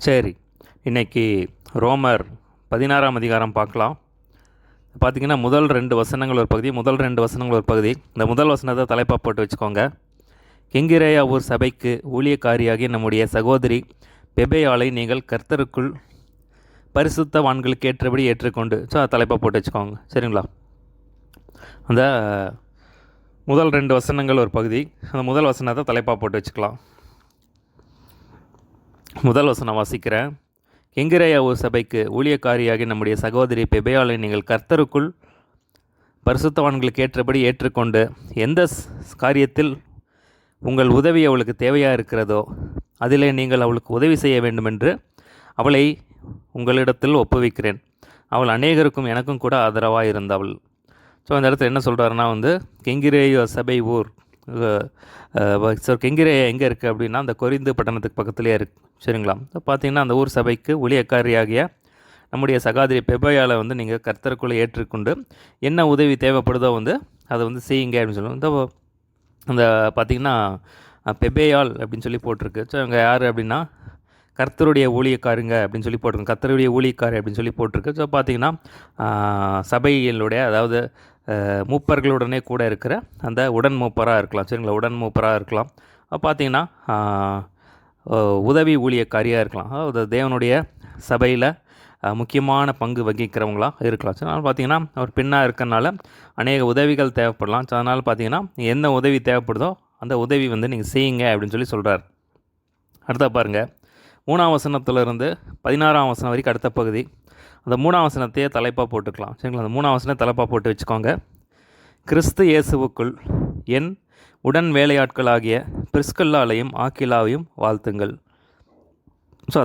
சரி, இன்னைக்கு ரோமர் 16ஆம் அதிகாரம் பார்க்கலாம். பார்த்திங்கன்னா முதல் 2 வசனங்கள் ஒரு பகுதி, முதல் 2 வசனங்கள் ஒரு பகுதி. இந்த முதல் வசனத்தை தலைப்பாக போட்டு வச்சுக்கோங்க. கெங்கிரேயா ஊர் சபைக்கு ஊழியக்காரியாகிய நம்முடைய சகோதரி பெபேயாளை நீங்கள் கர்த்தருக்குள் பரிசுத்தவான்களுக்கு ஏற்றபடி ஏற்றுக்கொண்டு தலைப்பாக போட்டு வச்சுக்கோங்க. சரிங்களா? அந்த முதல் 2 வசனங்கள் ஒரு பகுதி, அந்த முதல் வசனத்தை தலைப்பாக போட்டு வச்சுக்கலாம். முதல் வசனம் வாசிக்கிறேன். கெங்கிரேயா ஊர் சபைக்கு ஊழியக்காரியாகி நம்முடைய சகோதரி பெபேயாளை நீங்கள் கர்த்தருக்குள் பரிசுத்தவான்களுக்கு ஏற்றபடி ஏற்றுக்கொண்டு எந்த காரியத்தில் உங்கள் உதவி அவளுக்கு தேவையாக இருக்கிறதோ அதிலே நீங்கள் அவளுக்கு உதவி செய்ய வேண்டுமென்று அவளை உங்களிடத்தில் ஒப்புவிக்கிறேன். அவள் அநேகருக்கும் எனக்கும் கூட ஆதரவாக இருந்தவள். அந்த இடத்துல என்ன சொல்கிறாருன்னா கெங்கிரேயா சபை ஊர் கெங்கிரேயா எங்கே இருக்குது அப்படின்னா அந்த கொரிந்து பட்டணத்துக்கு பக்கத்துலேயே இருக்குது. சரிங்களா? பார்த்தீங்கன்னா அந்த ஊர் சபைக்கு ஊழியக்காரியாகிய நம்முடைய சகோதரி பெபேயாளை நீங்கள் கர்த்தருக்குள்ளே ஏற்றுக்கொண்டு என்ன உதவி தேவைப்படுதோ அதை செய்யுங்க அப்படின்னு சொல்லுவோம். அந்த பார்த்திங்கன்னா பெபேயாள் அப்படின்னு சொல்லி போட்டிருக்கு. அங்கே யார் அப்படின்னா கர்த்தருடைய ஊழியக்காருங்க அப்படின்னு சொல்லி போட்டிருக்கு. கர்த்தருடைய ஊழியக்காரி அப்படின்னு சொல்லி போட்டிருக்கு. பார்த்திங்கன்னா சபையிலுடைய அதாவது மூப்பர்களுடனே கூட இருக்கிற அந்த உடன் மூப்பராக இருக்கலாம். சரிங்களா? உடன் மூப்பராக இருக்கலாம். பார்த்திங்கன்னா உதவி ஊழியக்காரியாக இருக்கலாம். அதாவது தேவனுடைய சபையில் முக்கியமான பங்கு வகிக்கிறவங்களாக இருக்கலாம். அதனால் பார்த்திங்கன்னா ஒரு பெண்ணாக இருக்கிறனால அநேக உதவிகள் தேவைப்படலாம். அதனால் பார்த்திங்கன்னா என்ன உதவி தேவைப்படுதோ அந்த உதவி நீங்கள் செய்யுங்க அப்படின்னு சொல்லி சொல்கிறார். அடுத்த பாருங்கள், 3ஆம் வசனத்திலிருந்து 16ஆம் வசனம் வரைக்கும் அடுத்த பகுதி. அந்த 3ஆம் வசனத்தையே தலைப்பாக போட்டுக்கலாம். சரிங்களா? அந்த 3ஆம் வசனத்தை தலைப்பாக போட்டு வச்சுக்கோங்க. கிறிஸ்து இயேசுவுக்குள் என் உடன் வேலையாட்களாகிய பிரிஸ்கில்லாவையும் ஆக்கிலாவையும் வாழ்த்துங்கள்.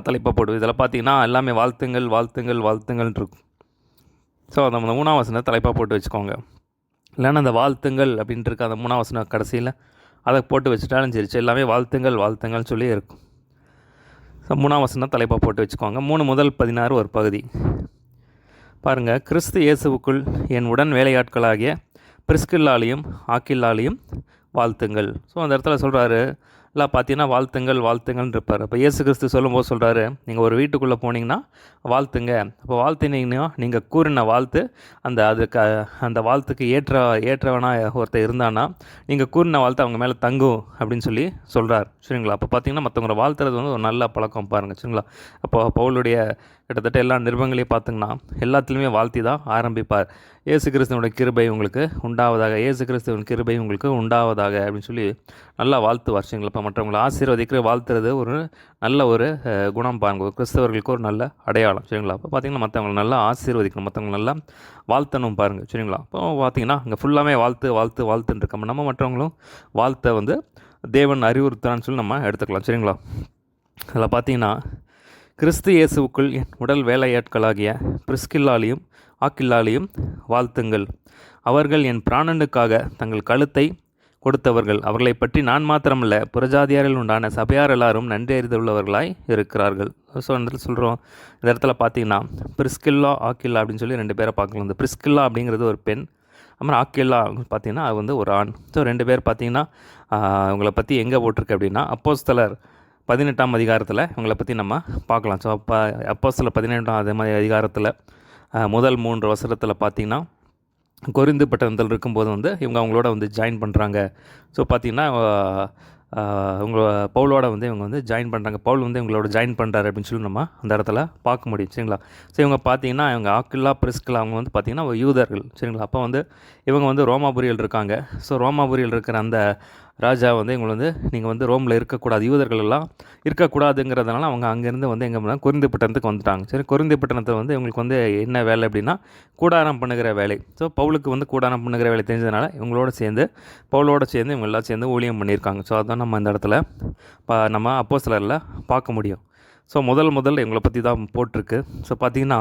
தலைப்பாக போட்டு இதில் பார்த்தீங்கன்னா எல்லாமே வாழ்த்துங்கள் வாழ்த்துங்கள் வாழ்த்துங்கள் இருக்கும். அந்த 3ஆம் வசனத்தை தலைப்பாக போட்டு வச்சுக்கோங்க. இல்லைன்னா அந்த வாழ்த்துங்கள் அப்படின்ட்டு இருக்க அந்த 3ஆம் வசனம் கடைசியில் அதை போட்டு வச்சுட்டாலும் சரி, எல்லாமே வாழ்த்துங்கள் வாழ்த்துங்கள்னு சொல்லி இருக்கும். 3ஆம் வசனம் தலைப்பாக போட்டு வச்சுக்கோங்க. 3 முதல் 16 ஒரு பகுதி பாருங்கள். கிறிஸ்து இயேசுவுக்குள் என் உடன் வேலையாட்களாகிய பிரிஸ்கில்லாலையும் ஆக்கில்லாலையும் வாழ்த்துங்கள். அந்த இடத்துல சொல்கிறாரு, இல்லை பார்த்தீங்கன்னா வாழ்த்துங்கள் வாழ்த்துங்கள்னு இருப்பார். அப்போ இயேசு கிறிஸ்து சொல்லும்போது சொல்கிறாரு, நீங்கள் ஒரு வீட்டுக்குள்ளே போனீங்கன்னா வாழ்த்துங்க. அப்போ வாழ்த்தினீங்கன்னா நீங்கள் கூறின வாழ்த்து அந்த வாழ்த்துக்கு ஏற்றவனாக ஒருத்தர் இருந்தானா நீங்கள் கூறின வாழ்த்து அவங்க மேலே தங்கும் அப்படின்னு சொல்லி சொல்கிறார். சரிங்களா? அப்போ பார்த்தீங்கன்னா மற்றவங்களை வாழ்த்துறது ஒரு நல்ல பழக்கம் பாருங்கள். சரிங்களா? அப்போ பவுலுடைய கிட்டத்தட்ட எல்லா நிருபங்களையும் பார்த்திங்கன்னா எல்லாத்துலேயுமே வாழ்த்தி தான் ஆரம்பிப்பார். இயேசு கிறிஸ்துவனுடைய கிருபை உங்களுக்கு உண்டாவதாக, இயேசு கிறிஸ்துவின் கிருபை உங்களுக்கு உண்டாவதாக அப்படின்னு சொல்லி நல்லா வாழ்த்துவார். சரிங்களா? இப்போ மற்றவங்களை ஆசீர்வதிக்கிற வாழ்த்துறது ஒரு நல்ல ஒரு குணம் பாருங்க, கிறிஸ்தவர்களுக்கு ஒரு நல்ல அடையாளம். சரிங்களா? அப்போ பார்த்திங்கன்னா மற்றவங்களை நல்லா ஆசீர்வதிக்கணும், மற்றவங்களை நல்லா வாழ்த்தணும் பாருங்கள். சரிங்களா? அப்போ பார்த்திங்கன்னா இங்கே ஃபுல்லாமே வாழ்த்து வாழ்த்து வாழ்த்துன்னு இருக்கோம். நம்ம மற்றவங்களும் வாழ்த்தை தேவன் அறிவுறுத்துறான்னு சொல்லி நம்ம எடுத்துக்கலாம். சரிங்களா? அதில் பார்த்திங்கன்னா கிறிஸ்து இயேசுவுக்குள் என் உடல் வேலையாட்களாகிய பிரிஸ்கில்லாலையும் ஆக்கில்லாலையும் வாழ்த்துங்கள். அவர்கள் என் பிராணனுக்காக தங்கள் கழுத்தை கொடுத்தவர்கள். அவர்களை பற்றி நான் மாத்திரமல்ல, புறஜாதியாரில் உண்டான சபையார் எல்லாரும் நன்றி அறிந்துள்ளவர்களாய் இருக்கிறார்கள். சொல்கிறோம். இந்த இடத்துல பார்த்தீங்கன்னா பிரிஸ்கில்லா ஆக்கில்லா அப்படின்னு சொல்லி 2 பேரை பார்க்கலாம். இந்த பிரிஸ்கில்லா அப்படிங்கிறது ஒரு பெண், அப்புறம் ஆக்கில்லா பார்த்தீங்கன்னா அது ஒரு ஆண். 2 பேர் பார்த்தீங்கன்னா இவங்களை பற்றி எங்கே போட்டிருக்கு அப்படின்னா அப்போஸ்தலர் 18ஆம் அதிகாரத்தில் இவங்களை பற்றி நம்ம பார்க்கலாம். அப்போஸ்தலர் 18ஆம் அதிகாரத்தில் முதல் 3 வசனத்தில் பார்த்திங்கன்னா கொரிந்து பட்டணத்தில் இருக்கும்போது இவங்க அவங்களோட ஜாயின் பண்ணுறாங்க. பார்த்திங்கன்னா இவங்க பவுலோட இவங்க ஜாயின் பண்ணுறாங்க. பவுல் இவங்களோட ஜாயின் பண்ணுறாரு அப்படின்னு சொல்லி நம்ம அந்த இடத்துல பார்க்க முடியும். சரிங்களா? இவங்க பார்த்திங்கன்னா இவங்க ஆக்கில்லா பிரிஸ்கில்லா அவங்க பார்த்திங்கன்னா யூதர்கள். சரிங்களா? அப்போ இவங்க ரோமாபுரியில் இருக்காங்க. ரோமாபுரியில் இருக்கிற அந்த ராஜா இவங்களை நீங்கள் ரோமில் இருக்கக்கூடாது, யூதர்கள் எல்லாம் இருக்கக்கூடாதுங்கிறதுனால அவங்க அங்கேருந்து எங்கே கொரிந்து பட்டணத்துக்கு வந்துட்டாங்க. சரி, கொரிந்து பட்டணத்தில் இவங்களுக்கு என்ன வேலை அப்படின்னா கூடாரம் பண்ணுகிற வேலை. பவுலுக்கு கூடாரம் பண்ணுகிற வேலை தெரிஞ்சதுனால பவுலோடு சேர்ந்து இவங்க எல்லாம் சேர்ந்து ஊழியம் பண்ணியிருக்காங்க. அதான் நம்ம இந்த இடத்துல நம்ம அப்போஸ்தலரில் பார்க்க முடியும். முதல் இவங்களை பற்றி தான் போட்டிருக்கு. பார்த்திங்கன்னா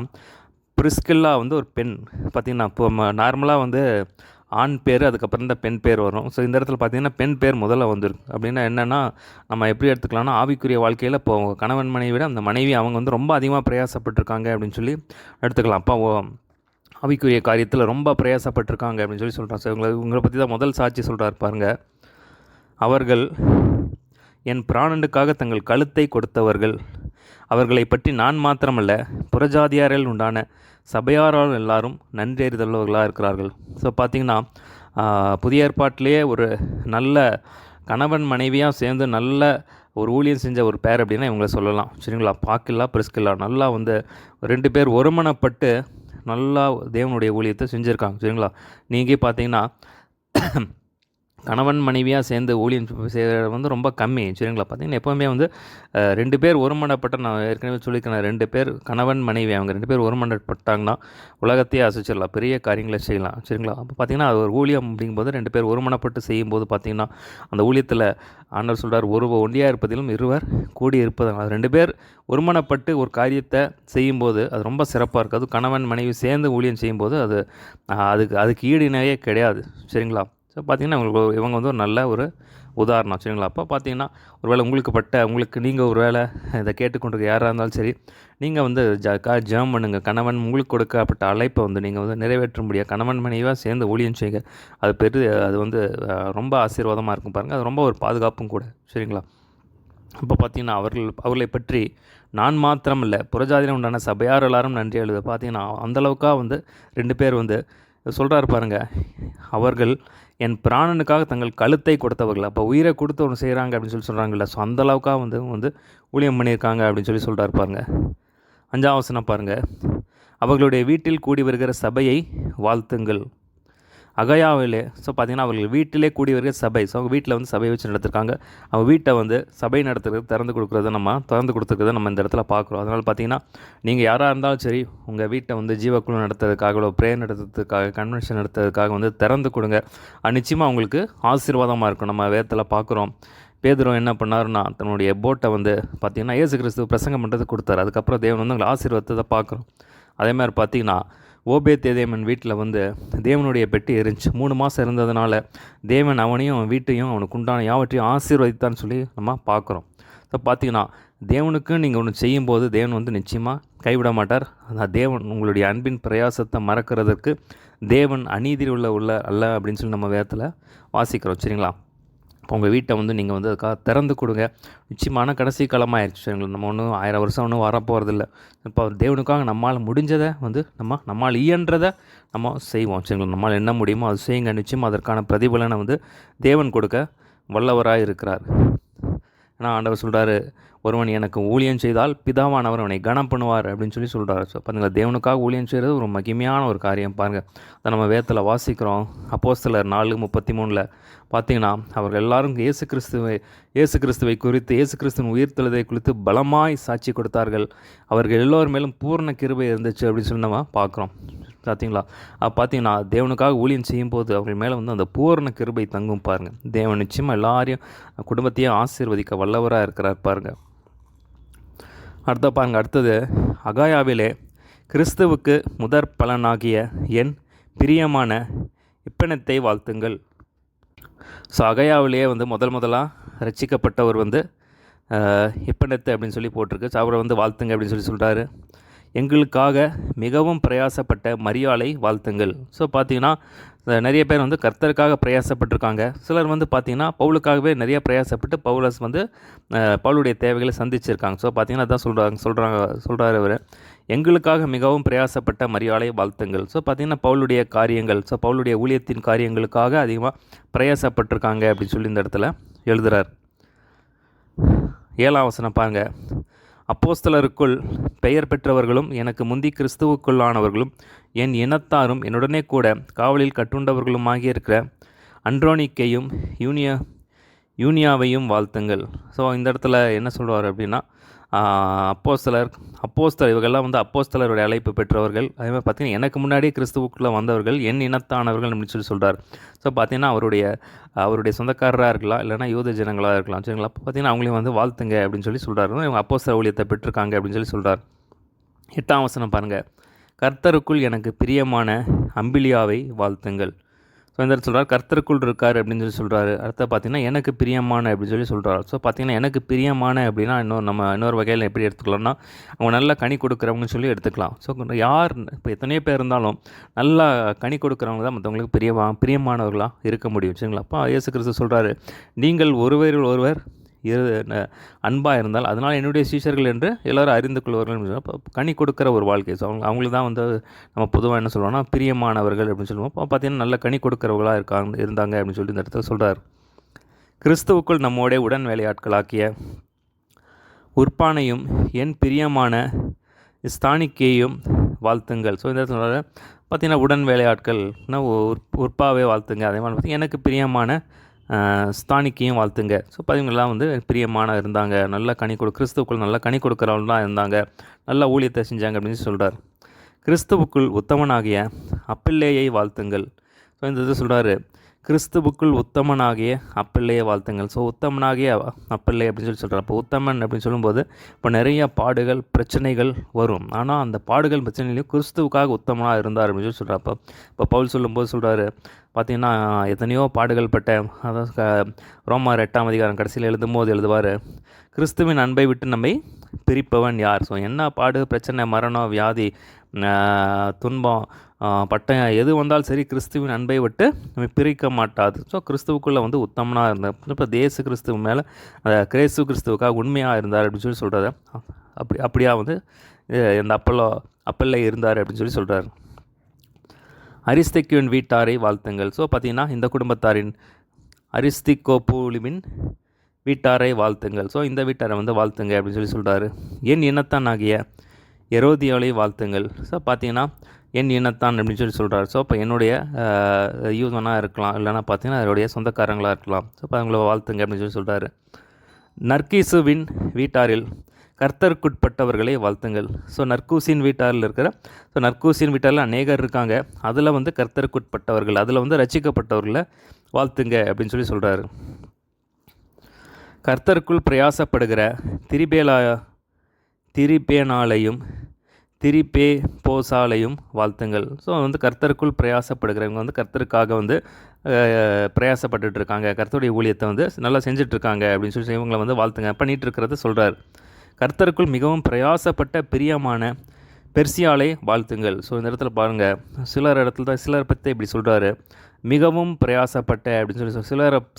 பிரிஸ்கில்லா ஒரு பெண். பார்த்திங்கன்னா இப்போ நார்மலாக ஆண் பேர் அதுக்கப்புறம் தான் பெண் பேர் வரும். இந்த இடத்துல பார்த்திங்கன்னா பெண் பேர் முதல்ல வந்துருக்கு. அப்படின்னா என்னென்னா நம்ம எப்படி எடுத்துக்கலாம்னா ஆவிக்குரிய வாழ்க்கையில் இப்போ கணவன் மனைவி விட அந்த மனைவி அவங்க ரொம்ப அதிகமாக பிரயாசப்பட்டிருக்காங்க அப்படின்னு சொல்லி எடுத்துக்கலாம். அப்போ ஆவிக்குரிய காரியத்தில் ரொம்ப பிரயாசப்பட்டிருக்காங்க அப்படின்னு சொல்லி சொல்கிறாங்க. இவங்களை பற்றி தான் முதல் சாட்சி சொல்கிறார் பாருங்கள். அவர்கள் என் பிராணனுக்காக தங்கள் கழுத்தை கொடுத்தவர்கள். அவர்களை பற்றி நான் மாத்திரமல்ல, புறஜாதியாரில் உண்டான சபையாரால் எல்லாரும் நன்றி அறிதலுள்ளவர்களாக இருக்கிறார்கள். ஸோ பார்த்திங்கன்னா புதிய ஏற்பாட்டிலேயே ஒரு நல்ல கணவன் மனைவியாக சேர்ந்து நல்ல ஒரு ஊழியம் செஞ்ச ஒரு பேர் அப்படின்னா இவங்கள சொல்லலாம். சரிங்களா? பாக்கில்லா பிரிஸ்கில்லா நல்லா வந்து 2 பேர் ஒருமனப்பட்டு நல்லா தேவனுடைய ஊழியத்தை செஞ்சுருக்காங்க. சரிங்களா? நீங்கள் பார்த்தீங்கன்னா கணவன் மனைவியாக சேர்ந்து ஊழியம் செய்கிறது வந்து ரொம்ப கம்மி. சரிங்களா? பார்த்தீங்கன்னா எப்போவுமே வந்து 2 பேர் ஒருமனப்பட்ட, நான் ஏற்கனவே சொல்லியிருக்கேன், 2 பேர் கணவன் மனைவி அவங்க 2 பேர் ஒருமனப்பட்டாங்கன்னா உலகத்தையே அசைச்சிடலாம், பெரிய காரியங்களை செய்யலாம். சரிங்களா? அப்போ பார்த்திங்கன்னா அது ஒரு ஊழியம் அப்படிங்கும்போது 2 பேர் ஒருமனப்பட்டு செய்யும்போது பார்த்திங்கன்னா அந்த ஊழியத்தில் ஆண்டவர் சொல்கிறார், ஒருவர் ஒண்டியாக இருப்பதிலும் இருவர் கூடி இருப்பதால். 2 பேர் ஒருமனப்பட்டு ஒரு காரியத்தை செய்யும்போது அது ரொம்ப சிறப்பாக இருக்குது. அது கணவன் மனைவி சேர்ந்து ஊழியம் செய்யும்போது அதுக்கு ஈடு இணையே கிடையாது. சரிங்களா? ஸோ பார்த்திங்கன்னா இவங்க வந்து ஒரு நல்ல ஒரு உதாரணம். சரிங்களா? அப்போ பார்த்திங்கன்னா ஒருவேளை உங்களுக்கு நீங்கள் ஒரு வேளை இதை கேட்டுக்கொண்டிருக்க யாராக இருந்தாலும் சரி, நீங்கள் வந்து ஜெபம் பண்ணுங்கள். கணவன் உங்களுக்கு கொடுக்கப்பட்ட அழைப்பை வந்து நீங்கள் வந்து நிறைவேற்ற முடியாது. கணவன் மனைவியாக சேர்ந்து ஊழியம் செய்யுங்க. அது வந்து ரொம்ப ஆசீர்வாதமாக இருக்கும் பாருங்கள். அது ரொம்ப ஒரு பாதுகாப்பும் கூட. சரிங்களா? அப்போ பார்த்திங்கன்னா அவர்களை பற்றி நான் மாத்திரம் இல்லை, புறஜாதியில் உண்டான சபையார் எல்லாரும் நன்றி எழுத. பார்த்திங்கன்னா அந்தளவுக்காக வந்து 2 பேர் வந்து சொல்கிறாரு பாருங்கள், அவர்கள் என் பிராணனுக்காக தங்கள் கழுத்தை கொடுத்தவர்கள். அப்போ உயிரை கொடுத்து ஒன்று செய்கிறாங்க அப்படின்னு சொல்கிறாங்கல்ல. ஸோ அந்தளவுக்காக வந்து ஊழியம் பண்ணியிருக்காங்க அப்படின்னு சொல்கிறாரு பாருங்கள். 5ஆம் வசனம் பாருங்கள், அவர்களுடைய வீட்டில் கூடி வருகிற சபையை வாழ்த்துங்கள். அகயாவிலே பார்த்திங்கன்னா அவர்கள் வீட்டிலே கூடி வருகிற சபை. ஸோ அவங்க வீட்டில் வந்து சபையை வச்சு நடத்திருக்காங்க. அவங்க வீட்டை வந்து சபை நடத்துறது திறந்து கொடுத்துருக்கிறத நம்ம இந்த இடத்துல பார்க்குறோம். அதனால் பார்த்திங்கன்னா நீங்கள் யாராக இருந்தாலும் சரி, உங்கள் வீட்டை வந்து ஜீவக்குழு நடத்துறதுக்காக, ப்ரேயர் நடத்துறதுக்காக, கன்வென்ஷன் நடத்துறதுக்காக வந்து திறந்து கொடுங்க. நிச்சயமாக அவங்களுக்கு ஆசீர்வாதமாக இருக்கும். நம்ம வேதத்தில் பார்க்குறோம், பேதுரு என்ன பண்ணாருன்னா தன்னுடைய போட்டை வந்து பார்த்திங்கன்னா இயேசு கிறிஸ்து பிரசங்கம் பண்ணுறது கொடுத்தாரு. அதுக்கப்புறம் தேவன் வந்து உங்களை ஆசீர்வாதத்தை பார்க்குறோம். அதே மாதிரி பார்த்திங்கன்னா ஓபேத்ஏதேமின் வீட்டில் வந்து தேவனுடைய பெட்டி இருந்துச்சு. 3 மாதம் இருந்ததுனால தேவன் அவனையும் வீட்டையும் அவனுக்கு உண்டான யாவற்றையும் ஆசீர்வதித்தான்னு சொல்லி நம்ம பார்க்குறோம். ஸோ பார்த்திங்கன்னா தேவனுக்கு நீங்கள் ஒன்று செய்யும்போது தேவன் வந்து நிச்சயமாக கைவிட மாட்டார். அந்த தேவன் உங்களுடைய அன்பின் பிரயாசத்தை மறக்கிறதுக்கு தேவன் அநீதி உள்ள அல்ல அப்படின்னு சொல்லி நம்ம வேதத்தில் வாசிக்கிறோம். சரிங்களா? இப்போ உங்கள் வீட்டை வந்து நீங்கள் வந்து அதுக்காக திறந்து கொடுங்க. நிச்சயமான கடைசி காலமாக ஆயிடுச்சு. எங்களுக்கு நம்ம ஒன்றும் 1000 வருஷம் ஒன்றும் வரப்போகிறதில்ல. இப்போ தேவனுக்காக நம்மால் முடிஞ்சதை வந்து நம்மால் இயன்றதை நம்ம செய்வோம். சரிங்களா? நம்மால் என்ன முடியுமோ அது செய்யுங்க. நிச்சயமாக அதற்கான பிரதிபலனை வந்து தேவன் கொடுக்க வல்லவராக இருக்கிறார். ஏன்னா ஆண்டவர் சொல்கிறாரு, ஒருவன் எனக்கு ஊழியம் செய்தால் பிதாவானவர் அவனை கனம் பண்ணுவார் அப்படின்னு சொல்லி சொல்கிறார். ஸோ பார்த்தீங்களா, தேவனுக்காக ஊழியம் செய்கிறது ஒரு மகிமையான ஒரு காரியம். பாருங்கள், அதை நம்ம வேதத்தில் வாசிக்கிறோம். அப்போஸ்தலர் 4:33 பார்த்தீங்கன்னா அவர்கள் எல்லாரும் இயேசு கிறிஸ்துவை குறித்து, இயேசு கிறிஸ்துவின் உயிர்த்தெழுதலை குறித்து பலமாய் சாட்சி கொடுத்தார்கள். அவர்கள் எல்லோரும் மேலும் பூர்ண கிருபை இருந்துச்சு அப்படின்னு சொல்லி நம்ம பார்க்குறோம். பார்த்தீங்கன்னா தேவனுக்காக ஊழியம் செய்யும்போது அவர்கள் மேலே வந்து அந்த பூர்ண கிருபை தங்கும். பாருங்கள், தேவன் நிச்சயமாக எல்லாரையும் குடும்பத்தையும் ஆசீர்வதிக்க வல்லவராக இருக்கிறார். பாருங்கள், அடுத்தது அகாயாவிலே கிறிஸ்துவுக்கு முதற் பலனாகிய என் பிரியமான இப்பனத்தை வாழ்த்துங்கள். ஸோ அகாயாவிலேயே வந்து முதலாக ரட்சிக்கப்பட்டவர் வந்து இப்பனத்தை அப்படின்னு சொல்லி போட்டிருக்கு. அவரை வந்து வாழ்த்துங்க அப்படின்னு சொல்கிறாரு. எங்களுக்காக மிகவும் பிரயாசப்பட்ட மரியாளை வாழ்த்துங்கள். ஸோ பார்த்தீங்கன்னா நிறைய பேர் வந்து கர்த்தருக்காக பிரயாசப்பட்டிருக்காங்க. சிலர் வந்து பார்த்திங்கன்னா பவுலுக்காகவே நிறைய பிரயாசப்பட்டு பவுலுடைய தேவைகளை சந்திச்சிருக்காங்க. ஸோ பார்த்திங்கன்னா அதான் சொல்கிறாரு அவர், எங்களுக்காக மிகவும் பிரயாசப்பட்ட மரியாளை வாழ்த்துங்கள். ஸோ பார்த்திங்கன்னா பவுலுடைய காரியங்கள், பவுலுடைய ஊழியத்தின் காரியங்களுக்காக அதிகமாக பிரயாசப்பட்டிருக்காங்க அப்படின்னு சொல்லி இந்த இடத்துல எழுதுகிறார். 7ஆம் வசனம் பாருங்கள், அப்போஸ்தலருக்குள் பெயர் பெற்றவர்களும் எனக்கு முந்தி கிறிஸ்துவுக்குள்ளானவர்களும் என் இனத்தாரும் என்னுடனே கூட காவலில் கட்டுண்டவர்களுமாகி இருக்கிற அன்ட்ரோனிக்கையும் யூனியாவையும் வாழ்த்துங்கள். ஸோ இந்த இடத்துல என்ன சொல்வார் அப்படின்னா, அப்போஸ்தலர் இவங்கெல்லாம் வந்து அப்போஸ்தலருடைய அழைப்பு பெற்றவர்கள். அதே மாதிரி பார்த்திங்கன்னா எனக்கு முன்னாடியே கிறிஸ்துவுக்குள்ளே வந்தவர்கள் என் இனத்தானவர்கள் அப்படின்னு சொல்கிறார். ஸோ பார்த்திங்கன்னா அவருடைய சொந்தக்காரராக இருக்கலாம், இல்லைனா யூத ஜனங்களாக இருக்கலாம். சரிங்களா? அப்போ பார்த்திங்கன்னா அவங்களையும் வந்து வாழ்த்துங்க அப்படின்னு சொல்லி சொல்கிறார். இவங்க அப்போஸ்தலர் ஊழியத்தை பெற்றிருக்காங்க அப்படின்னு சொல்லி சொல்கிறார். 8ஆம் வசனம் பாருங்கள், கர்த்தருக்குள் எனக்கு பிரியமான அம்பிலியாவை வாழ்த்துங்கள். ஸோ இந்த இடத்துல சொல்கிறார் கர்த்தருக்குள் இருக்கார் அப்படின்னு சொல்லி சொல்கிறாரு. அடுத்த பார்த்திங்கன்னா எனக்கு பிரியமான அப்படின்னு சொல்லி சொல்கிறார். ஸோ பார்த்திங்கன்னா எனக்கு பிரியமான அப்படின்னா இன்னொரு வகையில் எப்படி எடுத்துக்கலாம்னா, அவங்க நல்லா கனி கொடுக்குறவங்கன்னு சொல்லி எடுத்துக்கலாம். ஸோ யார் இப்போ எத்தனையோ பேர் இருந்தாலும் நல்லா கனி கொடுக்குறவங்க தான் மற்றவங்களுக்கு பிரியமானவர்களாக இருக்க முடியும். சரிங்களா? அப்போ இயேசு கிறிஸ்து சொல்கிறாரு, நீங்கள் ஒருவர் அன்பாக இருந்தால் அதனால் என்னுடைய சீஷர்கள் என்று எல்லோரும் அறிந்து கொள்வார்கள். அப்போ கனி கொடுக்குற ஒரு வாழ்க்கை. ஸோ அவங்களுக்கு தான் வந்து நம்ம பொதுவாக என்ன சொல்லுவோம்னா பிரியமானவர்கள் அப்படின்னு சொல்லுவோம். இப்போ பார்த்தீங்கன்னா நல்ல கனி கொடுக்குறவர்களாக இருந்தாங்க அப்படின்னு சொல்லி இந்த இடத்துல சொல்கிறார். கிறிஸ்துவுக்குள் நம்மோட உடன் வேலையாட்களாக்கிய உற்பானையும் என் பிரியமான ஸ்தானிக்கையும் வாழ்த்துங்கள். ஸோ இந்த இடத்துல பார்த்திங்கன்னா உடன் வேலையாட்கள்னா உற்பாவே வாழ்த்துங்க. அதே மாதிரி பார்த்திங்கன்னா எனக்கு பிரியமான ஸ்தானிக்கையும் வாழ்த்துங்க. ஸோ பார்த்தீங்களாம் வந்து பிரியமான இருந்தாங்க, நல்ல கிறிஸ்துவுக்குள் நல்ல கனி கொடுக்குறவங்களாம் இருந்தாங்க, நல்ல ஊழியத்தை செஞ்சாங்க அப்படின்னு சொல்கிறார். கிறிஸ்துவுக்குள் உத்தமனாகிய அப்பிள்ளையை வாழ்த்துங்கள். ஸோ இந்த இது சொல்கிறாரு, கிறிஸ்துவுக்குள் உத்தமனாகிய அப்பிள்ளையை வாழ்த்துங்கள். ஸோ உத்தமனாகிய அப்பிள்ளை அப்படின்னு சொல்லி சொல்கிறார். இப்போ உத்தமன் அப்படின்னு சொல்லும்போது இப்போ நிறைய பாடுகள் பிரச்சனைகள் வரும். ஆனால் அந்த பாடுகள் பிரச்சனையிலையும் கிறிஸ்துவுக்காக உத்தமனாக இருந்தார் அப்படின்னு சொல்லி சொல்கிறார். இப்போ பவுல் சொல்லும்போது சொல்கிறாரு, பார்த்திங்கன்னா எத்தனையோ பாடுகள் பட்ட, அதாவது ரோமர் 8ஆம் அதிகாரம் கடைசியில் எழுதுவார், கிறிஸ்துவின் அன்பை விட்டு நம்மை பிரிப்பவன் யார்? ஸோ என்ன பாடு பிரச்சனை மரணம் வியாதி துன்பம் பட்டம் எது வந்தாலும் சரி கிறிஸ்துவின் அன்பை விட்டு நம்ம பிரிக்க மாட்டாது. ஸோ கிறிஸ்துவுக்குள்ளே வந்து உத்தமனாக இருந்தார். இப்போ கிறிஸ்துவ மேலே கிறிஸ்துவுக்காக உண்மையாக இருந்தார் அப்படின்னு சொல்லி சொல்கிறாரு. அப்படியா வந்து இந்த அப்பல்ல இருந்தார் அப்படின்னு சொல்லி சொல்கிறார். அரிஸ்திக்குவின் வீட்டாரை வாழ்த்துங்கள். ஸோ பார்த்திங்கன்னா இந்த குடும்பத்தாரின் அரிஸ்திகோபூலிவின் வீட்டாரை வாழ்த்துங்கள். ஸோ இந்த வீட்டாரை வந்து வாழ்த்துங்க அப்படின்னு சொல்லி சொல்கிறாரு. என் இனத்தான் ஆகிய எரோதியாவை வாழ்த்துங்கள். ஸோ பார்த்தீங்கன்னா என் இனத்தான் அப்படின்னு சொல்லி சொல்கிறார். ஸோ இப்போ என்னுடைய யூதனாக இருக்கலாம், இல்லைனா பார்த்தீங்கன்னா அதனுடைய சொந்தக்காரங்களாக இருக்கலாம். ஸோ இப்போ அவங்கள வாழ்த்துங்க அப்படின்னு சொல்லி சொல்கிறாரு. நர்கீசுவின் வீட்டாரில் கர்த்தருக்குட்பட்டவர்களை வாழ்த்துங்கள். ஸோ நர்கூசின் வீட்டாரில் நர்கூசின் வீட்டாரில் அநேகர் இருக்காங்க, அதில் வந்து கர்த்தருக்குட்பட்டவர்கள், அதில் வந்து ரட்சிக்கப்பட்டவர்களை வாழ்த்துங்க அப்படின்னு சொல்லி சொல்கிறாரு. கர்த்தருக்குள் பிரயாசப்படுகிற திரிபேனாலையும் திரிபேபோசாலையும் வாழ்த்துங்கள். ஸோ வந்து கர்த்தருக்குள் பிரயாசப்படுகிறவங்க வந்து கர்த்தருக்காக வந்து பிரயாசப்பட்டுட்டு இருக்காங்க, கர்த்தருடைய ஊழியத்தை வந்து நல்லா செஞ்சிட்ருக்காங்க அப்படின்னு சொல்லி இவங்களை வந்து வாழ்த்துங்க பண்ணிகிட்டு இருக்கிறத சொல்கிறார். கர்த்தருக்குள் மிகவும் பிரயாசப்பட்ட பிரியமான பெர்சியாலை வாழ்த்துங்கள். ஸோ இந்த இடத்துல பாருங்கள், சிலர் பற்றி இப்படி சொல்கிறாரு, மிகவும் பிரயாசப்பட்ட அப்படின்னு சொல்லி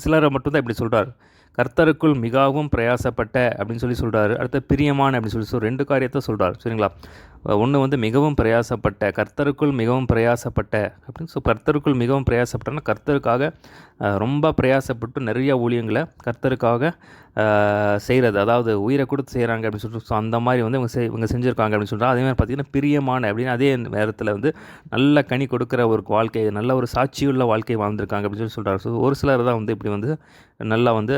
சிலரை மட்டும்தான் இப்படி சொல்கிறார். கர்த்தருக்குள் மிகவும் பிரயாசப்பட்ட அப்படின்னு சொல்லி சொல்கிறாரு. அடுத்த பிரியமான அப்படின்னு சொல்லி 2 காரியத்தை சொல்கிறார். சரிங்களா? ஒன்று வந்து மிகவும் பிரயாசப்பட்ட, கர்த்தருக்குள் மிகவும் பிரயாசப்பட்ட அப்படின்னு கர்த்தருக்குள் மிகவும் பிரயாசப்பட்டன்னா கர்த்தருக்காக ரொம்ப பிரயாசப்பட்டு நிறைய ஊழியங்களை கர்த்தருக்காக செய்கிறது, அதாவது உயிரை கொடுத்து செய்கிறாங்க அப்படின்னு சொல்லிட்டு. ஸோ அந்த மாதிரி வந்து இவங்க செஞ்சுருக்காங்க அப்படின்னு சொல்கிறாங்க. அதே மாதிரி பார்த்திங்கன்னா பிரியமான அப்படின்னு அதே நேரத்தில் வந்து நல்ல கனி கொடுக்குற ஒரு வாழ்க்கை, நல்ல ஒரு சாட்சியுள்ள வாழ்க்கை வாழ்ந்திருக்காங்க அப்படின்னு சொல்லி சொல்கிறார். ஸோ ஒரு சிலர் தான் வந்து இப்படி வந்து நல்லா வந்து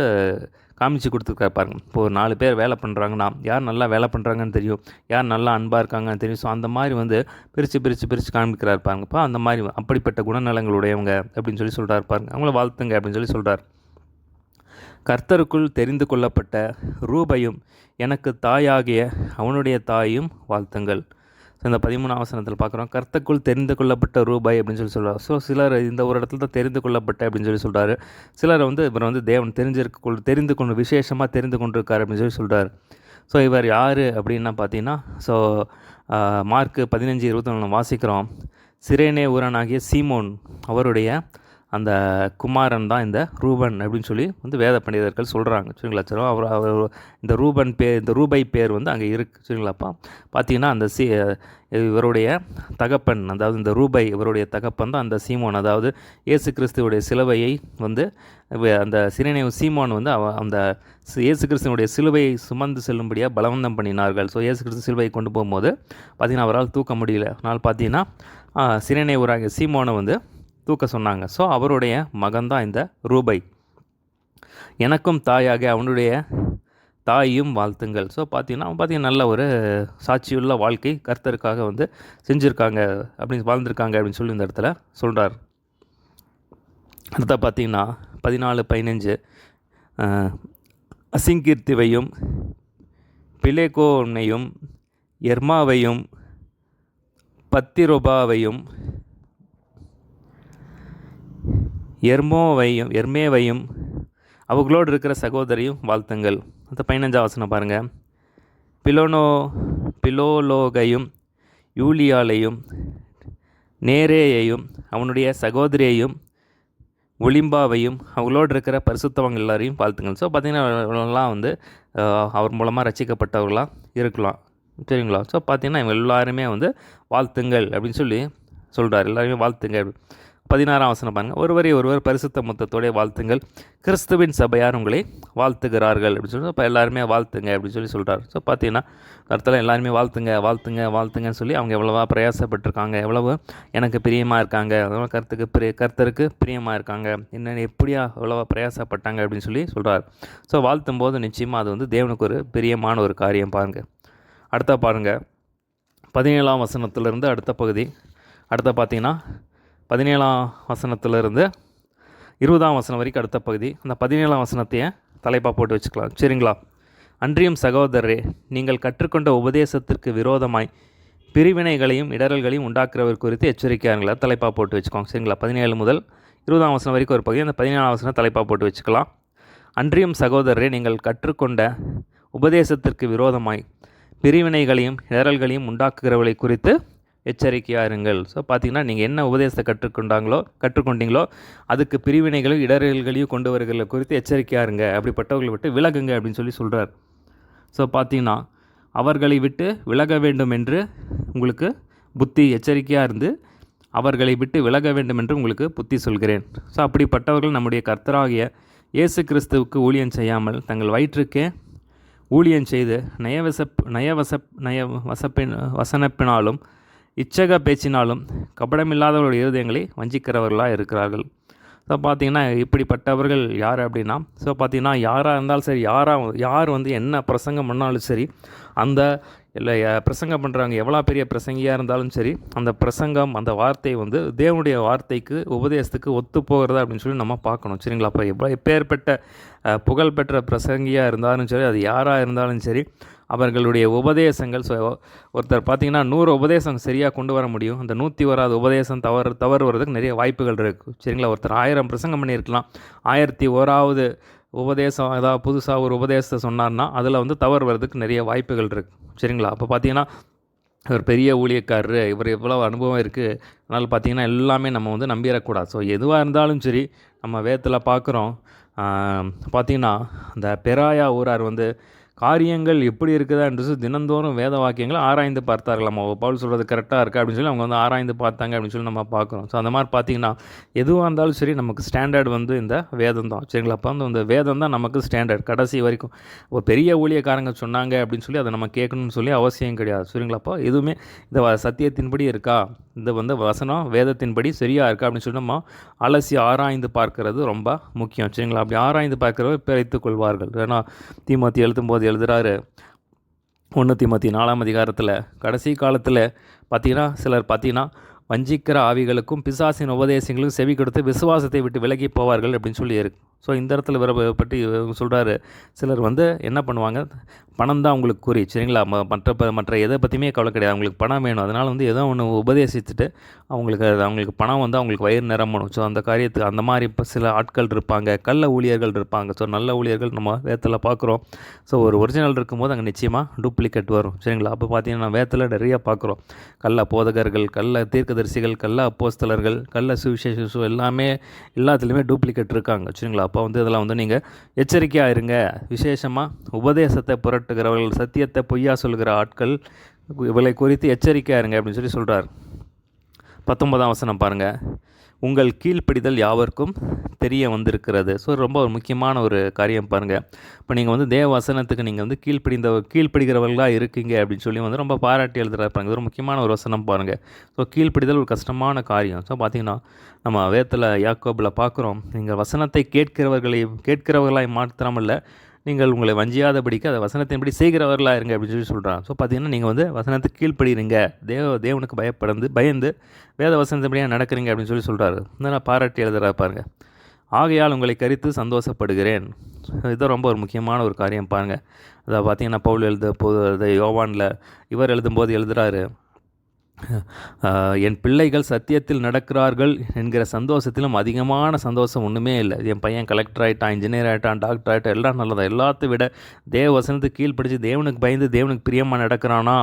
காமிச்சு கொடுத்துருக்காரு பாருங்க. இப்போ ஒரு 4 பேர் வேலை பண்ணுறாங்கன்னா யார் நல்லா வேலை பண்ணுறாங்கன்னு தெரியும், யார் நல்லா அன்பாக இருக்காங்கன்னு தெரியும். ஸோ அந்த மாதிரி வந்து பிரித்து காமிக்கிறார் பாருங்க. இப்போ அந்த மாதிரி அப்படிப்பட்ட குணநலங்களுடையவங்க அப்படின்னு சொல்லி சொல்கிறார் பாருங்க. அவங்கள வாழ்த்துங்க அப்படின்னு சொல்லி சொல்கிறார். கர்த்தருக்குள் தெரிந்து கொள்ளப்பட்ட ரூபையும் எனக்கு தாயாகிய அவனுடைய தாயும் வாழ்த்துங்கள். ஸோ இந்த 13ஆம் வசனத்தில் பார்க்குறோம், கர்த்தருக்குள் தெரிந்து கொள்ளப்பட்ட ரூபாய் அப்படின்னு சொல்லி சொல்கிறார். ஸோ சிலர் இந்த ஒரு இடத்துல தான் தெரிந்து கொள்ளப்பட்ட அப்படின்னு சொல்லி சொல்கிறாரு. சிலர் வந்து இவர் வந்து தேவன் தெரிந்து கொண்டு விசேஷமாக தெரிந்து கொண்டிருக்கார் அப்படின்னு சொல்லி சொல்கிறார். ஸோ இவர் யார் அப்படின்னா பார்த்தீங்கன்னா, ஸோ மார்க்கு 15:21 வாசிக்கிறோம், சிரேனே ஊரனாகிய சீமோன் அவருடைய அந்த குமாரன் தான் இந்த ரூபன் அப்படின்னு சொல்லி வந்து வேத பண்டிதர்கள் சொல்கிறாங்க. சரிங்களா? சரி, அவர் இந்த ரூபை பேர் வந்து அங்கே இருக்குது. சரிங்களாப்பா? பார்த்தீங்கன்னா அந்த இவருடைய தகப்பன், அதாவது இந்த ரூபை இவருடைய தகப்பன் தான் அந்த சீமோன், அதாவது இயேசு கிறிஸ்துவுடைய சிலுவையை வந்து அந்த சீமோன் வந்து அந்த இயேசு கிறிஸ்துவனுடைய சிலுவையை சுமந்து செல்லும்படியாக பலவந்தம் பண்ணினார்கள். ஸோ இயேசு கிறிஸ்து சிலுவையை கொண்டு போகும்போது பார்த்திங்கன்னா அவரால் தூக்க முடியல. அதனால் பார்த்தீங்கன்னா சிரேனே ஊராகிய சீமோனை வந்து தூக்க சொன்னாங்க. ஸோ அவருடைய மகன்தான் இந்த ரூபை. எனக்கும் தாயாக அவனுடைய தாயும் வாழ்த்துங்கள். ஸோ பார்த்தீங்கன்னா நல்ல ஒரு சாட்சியுள்ள வாழ்க்கை கர்த்தருக்காக வந்து செஞ்சுருக்காங்க, அப்படின்னு வாழ்ந்திருக்காங்க அப்படின்னு சொல்லி இந்த இடத்துல சொல்கிறார். அடுத்த பார்த்தீங்கன்னா 14-15 அசிங்கீர்த்திவையும் பிலேகோனையும் எர்மாவையும் பத்திரோபாவையும் எர்மேவையும் அவர்களோடு இருக்கிற சகோதரியும் வாழ்த்துங்கள். அந்த 15ஆம் வசனம் பாருங்கள், பிலோலோகையும் யூலியாலையும் நேரேயையும் அவனுடைய சகோதரியையும் ஒலிம்பாவையும் அவங்களோடு இருக்கிற பரிசுத்தவங்க எல்லாரையும் வாழ்த்துங்கள். ஸோ பார்த்திங்கன்னா இவங்கெல்லாம் வந்து அவர் மூலமாக ரசிக்கப்பட்டவர்களாக இருக்கலாம். சரிங்களா? ஸோ பார்த்திங்கன்னா இவங்க எல்லாருமே வந்து வாழ்த்துங்கள் அப்படின்னு சொல்லி சொல்கிறார். எல்லாருமே வாழ்த்துங்கள். 16ஆம் வசனம் பாருங்கள். ஒருவரை ஒருவர் பரிசுத்த முத்தத்தோடைய வாழ்த்துங்கள், கிறிஸ்துவின் சபையார் உங்களை வாழ்த்துகிறார்கள் அப்படின்னு சொல்லி இப்போ எல்லாருமே வாழ்த்துங்க அப்படின்னு சொல்லி சொல்கிறார். ஸோ பார்த்தீங்கன்னா அர்த்தம் எல்லாருமே வாழ்த்துங்க வாழ்த்துங்க வாழ்த்துங்கன்னு சொல்லி அவங்க எவ்வளவா பிரயாசப்பட்டிருக்காங்க, எவ்வளவு எனக்கு பிரியமாக இருக்காங்க, எவ்வளோ கர்த்தருக்கு பிரியமாக இருக்காங்க, என்னென்ன எப்படியா எவ்வளவா பிரயாசப்பட்டாங்க அப்படின்னு சொல்லி சொல்கிறார். ஸோ வாழ்த்தும் போது நிச்சயமாக அது வந்து தேவனுக்கு ஒரு பிரியமான ஒரு காரியம். பாருங்கள், அடுத்த பாருங்கள் 17ஆம் வசனத்திலிருந்து அடுத்த பகுதி. அடுத்த பார்த்தீங்கன்னா 17ஆம் வசனத்திலிருந்து 20ஆம் வசனம் வரைக்கும் அடுத்த பகுதி. அந்த 17ஆம் வசனத்தையே தலைப்பாக போட்டு வச்சுக்கலாம். சரிங்களா? அன்றியும் சகோதரரே, நீங்கள் கற்றுக்கொண்ட உபதேசத்திற்கு விரோதமாய் பிரிவினைகளையும் இடரல்களையும் உண்டாக்குறவர் குறித்து எச்சரிக்கையாங்களா தலைப்பாக போட்டு வச்சுக்கோங்க. சரிங்களா? 17 முதல் 20ஆம் வசனம் வரைக்கும் ஒரு பகுதி. அந்த 17ஆம் வசனம் தலைப்பாக போட்டு வச்சுக்கலாம். அன்றியும் சகோதரரே, நீங்கள் கற்றுக்கொண்ட உபதேசத்திற்கு விரோதமாய் பிரிவினைகளையும் இடரல்களையும் உண்டாக்குகிறவர்களை குறித்து எச்சரிக்கையாக இருங்கள். ஸோ பார்த்தீங்கன்னா நீங்கள் என்ன உபதேசத்தை கற்றுக்கொண்டீங்களோ அதுக்கு பிரிவினைகளும் இடர்களையும் கொண்டு வருகிற குறித்து எச்சரிக்கையாக இருங்க, அப்படிப்பட்டவர்களை விட்டு விலகுங்க அப்படின்னு சொல்லி சொல்கிறார். ஸோ பார்த்தீங்கன்னா அவர்களை விட்டு விலக வேண்டும் என்று உங்களுக்கு புத்தி, எச்சரிக்கையாக இருந்து அவர்களை விட்டு விலக வேண்டும் என்று உங்களுக்கு புத்தி சொல்கிறேன். ஸோ அப்படிப்பட்டவர்கள் நம்முடைய கர்த்தராகிய இயேசு கிறிஸ்துவுக்கு ஊழியம் செய்யாமல் தங்கள் வயிற்றுக்கே ஊழியம் செய்து வசனப்பினாலும் இச்சக பேச்சினாலும் கபடமில்லாதவர்களுடைய இருதயங்களை வஞ்சிக்கிறவர்களாக இருக்கிறார்கள். ஸோ பார்த்திங்கன்னா இப்படிப்பட்டவர்கள் யார் அப்படின்னா, ஸோ பார்த்திங்கன்னா யாராக இருந்தாலும் சரி, யார் வந்து என்ன பிரசங்கம் பண்ணாலும் சரி, அந்த இல்லை பிரசங்கம் பண்ணுறாங்க எவ்வளோ பெரிய பிரசங்கியாக இருந்தாலும் சரி, அந்த பிரசங்கம் அந்த வார்த்தை வந்து தேவனுடைய வார்த்தைக்கு உபதேசத்துக்கு ஒத்து போகிறதா அப்படின்னு சொல்லி நம்ம பார்க்கணும். சரிங்களா? அப்போ எப்பேற்பட்ட புகழ்பெற்ற பிரசங்கியாக இருந்தாலும் சரி, அது யாராக இருந்தாலும் சரி, அவர்களுடைய உபதேசங்கள் ஒருத்தர் பார்த்திங்கன்னா 100 உபதேசம் சரியாக கொண்டு வர முடியும். அந்த 101வது உபதேசம் தவறுவதற்கு நிறைய வாய்ப்புகள் இருக்குது. சரிங்களா? ஒருத்தர் 1000 பிரசங்கம் பண்ணியிருக்கலாம், 1001வது உபதேசம் ஏதாவது புதுசாக ஒரு உபதேசத்தை சொன்னார்னா அதில் வந்து தவறு வர்றதுக்கு நிறைய வாய்ப்புகள் இருக்குது. சரிங்களா? அப்போ பார்த்திங்கன்னா இவர் பெரிய ஊழியக்காரர், இவர் எவ்வளோ அனுபவம் இருக்குது, அதனால் பார்த்திங்கன்னா எல்லாமே நம்ம வந்து நம்பிடக்கூடாது. ஸோ எதுவாக இருந்தாலும் சரி, நம்ம வேதத்தில் பார்க்குறோம். பார்த்திங்கன்னா அந்த பெராயா ஊரார் வந்து காரியங்கள் எப்படி இருக்குதா என்று தினந்தோறும் வேத வாக்கியங்களை ஆராய்ந்து பார்த்தார்கள். நம்ம பவுல் சொல்கிறது கரெக்டாக இருக்கா அப்படின்னு சொல்லி அவங்க வந்து ஆராய்ந்து பார்த்தாங்க அப்படின்னு சொல்லி நம்ம பார்க்குறோம். ஸோ அந்த மாதிரி பார்த்திங்கன்னா எதுவாக இருந்தாலும் சரி நமக்கு ஸ்டாண்டர்ட் வந்து இந்த வேதம் தான். சரிங்களா? அப்போ வந்து இந்த வேதம் தான் நமக்கு ஸ்டாண்டர்ட் கடைசி வரைக்கும். ஒரு பெரிய ஊழியக்காரங்க சொன்னாங்க அப்படின்னு சொல்லி அதை நம்ம கேட்கணும்னு சொல்லி அவசியம் கிடையாது. சரிங்களா? அப்போ எதுவுமே இந்த சத்தியத்தின்படி இருக்கா, இந்த வந்து வசனம் வேதத்தின்படி சரியாக இருக்கா அப்படின்னு சொல்லி நம்ம அலசி ஆராய்ந்து பார்க்கறது ரொம்ப முக்கியம். சரிங்களா? அப்படி ஆராய்ந்து பார்க்குறவர் பிழைத்துக் கொள்வார்கள். ஏன்னா தீமோத்தி எழுதும்போது எழுதுகிறாரு, 1 தீமோத்தி 4ஆம் அதிகாரத்தில் கடைசி காலத்தில் பார்த்திங்கன்னா சிலர் பார்த்திங்கன்னா வஞ்சிக்கிற ஆவிகளுக்கும் பிசாசின் உபதேசங்களுக்கும் செவி கொடுத்து விசுவாசத்தை விட்டு விலகி போவார்கள் அப்படின்னு சொல்லி இருக்கு. ஸோ இந்த இடத்துல பற்றி சொல்கிறாரு, சிலர் வந்து என்ன பண்ணுவாங்க, பணம் தான் அவங்களுக்கு குறி. சரிங்களா? மற்ற எதை பற்றியுமே கவலை கிடையாது, அவங்களுக்கு பணம் வேணும். அதனால் வந்து ஏதோ ஒன்று உபதேசிச்சுட்டு அவங்களுக்கு பணம் வந்து அவங்களுக்கு வயிறு நிரம்பணும். ஸோ அந்த காரியத்துக்கு அந்த மாதிரி இப்போ சில ஆட்கள் இருப்பாங்க, கள்ள ஊழியர்கள் இருப்பாங்க. ஸோ நல்ல ஊழியர்கள் நம்ம வேதத்தில் பார்க்குறோம். ஸோ ஒரு ஒரிஜினல் இருக்கும்போது அங்கே நிச்சயமாக டூப்ளிகேட் வரும். சரிங்களா? அப்போ பார்த்தீங்கன்னா வேதத்தில் நிறையா பார்க்குறோம். கள்ள போதகர்கள், கள்ள தீர்க்கதரிசிகள், கள்ள அப்போஸ்தலர்கள், கள்ள சுவிசேஷ எல்லாத்துலேயுமே டூப்ளிகேட் இருக்காங்க. சரிங்களா? அப்போ வந்து இதெல்லாம் வந்து நீங்கள் எச்சரிக்கையாக இருங்க. விசேஷமாக உபதேசத்தை புரட்டுகிறவர்கள், சத்தியத்தை பொய்யா சொல்கிற ஆட்கள், இவளை குறித்து எச்சரிக்கையாக இருங்க அப்படின்னு சொல்லி சொல்கிறார். 19ஆம் வசனம் பாருங்கள். உங்கள் கீழ்ப்படிதல் யாவருக்கும் தெரிய வந்திருக்கிறது. ஸோ ரொம்ப ஒரு முக்கியமான ஒரு காரியம் பாருங்கள். இப்போ நீங்கள் வந்து தேவ வசனத்துக்கு நீங்கள் வந்து கீழ்ப்படுகிறவர்களாக இருக்கீங்க அப்படின்னு சொல்லி வந்து ரொம்ப பாராட்டி எழுதுறாங்க. இது ஒரு முக்கியமான ஒரு வசனம் பாருங்கள். ஸோ கீழ்ப்படிதல் ஒரு கஷ்டமான காரியம். ஸோ பார்த்திங்கன்னா நம்ம வேதத்தில் யாக்கோபில் பார்க்குறோம், நீங்கள் வசனத்தை கேட்கிறவர்களாய் மாத்திரமல்ல, நீங்கள் உங்களை வஞ்சியாதபடிக்கு அதை வசனத்தின்படி செய்கிறவர்களாக இருங்க அப்படின்னு சொல்லி சொல்கிறாங்க. ஸோ பார்த்திங்கன்னா நீங்கள் வந்து வசனத்துக்கு கீழ்ப்படுறீங்க, தேவனுக்கு பயந்து வேத வசனத்தின்படியாக நடக்கிறீங்க அப்படின்னு சொல்லி சொல்கிறாரு. நான் பாராட்டி எழுதுறா பாருங்கள். ஆகையால் உங்களை கரித்து சந்தோஷப்படுகிறேன். இது ரொம்ப ஒரு முக்கியமான ஒரு காரியம் பாருங்கள். அதை பார்த்திங்கன்னா பவுல் எழுத யோவானில் இவர் எழுதும்போது எழுதுகிறாரு, என் பிள்ளைகள் சத்தியத்தில் நடக்கிறார்கள் என்கிற சந்தோஷத்திலும் அதிகமான சந்தோஷம் ஒன்றுமே இல்லை. என் பையன் கலெக்டர் ஆகிட்டான், இன்ஜினியர் ஆகிட்டான், டாக்டர் ஆகிட்டான், எல்லாம் நல்லதான். எல்லாத்தையும் விட தேவ வசனத்துக்கு கீழ்ப்படிச்சு தேவனுக்கு பயந்து தேவனுக்கு பிரியமாக நடக்கிறானா,